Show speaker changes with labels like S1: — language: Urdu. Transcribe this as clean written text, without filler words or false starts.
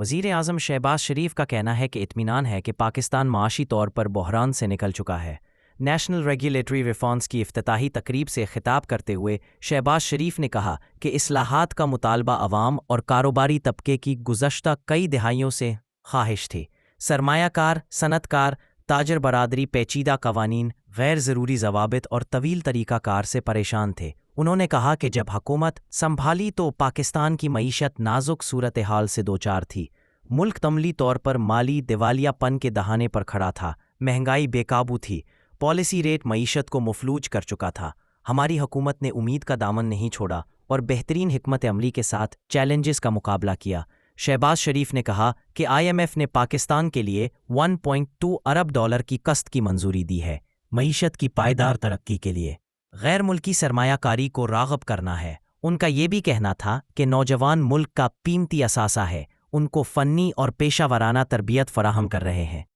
S1: وزیر اعظم شہباز شریف کا کہنا ہے کہ اطمینان ہے کہ پاکستان معاشی طور پر بحران سے نکل چکا ہے۔ نیشنل ریگولیٹری ریفارمز کی افتتاحی تقریب سے خطاب کرتے ہوئے شہباز شریف نے کہا کہ اصلاحات کا مطالبہ عوام اور کاروباری طبقے کی گزشتہ کئی دہائیوں سے خواہش تھی۔ سرمایہ کار، صنعت کار، تاجر برادری پیچیدہ قوانین، غیر ضروری ضوابط اور طویل طریقہ کار سے پریشان تھے۔ انہوں نے کہا کہ جب حکومت سنبھالی تو پاکستان کی معیشت نازک صورتحال سے دوچار تھی۔ ملک عملی طور پر مالی دیوالیہ پن کے دہانے پر کھڑا تھا، مہنگائی بے قابو تھی، پالیسی ریٹ معیشت کو مفلوج کر چکا تھا۔ ہماری حکومت نے امید کا دامن نہیں چھوڑا اور بہترین حکمت عملی کے ساتھ چیلنجز کا مقابلہ کیا۔ شہباز شریف نے کہا کہ IMF نے پاکستان کے لیے 1.2 ارب ڈالر کی قسط کی منظوری دی ہے، معیشت کی پائیدار ترقی کے لیے غیر ملکی سرمایہ کاری کو راغب کرنا ہے۔ ان کا یہ بھی کہنا تھا کہ نوجوان ملک کا قیمتی اثاثہ ہے، ان کو فنی اور پیشہ ورانہ تربیت فراہم کر رہے ہیں۔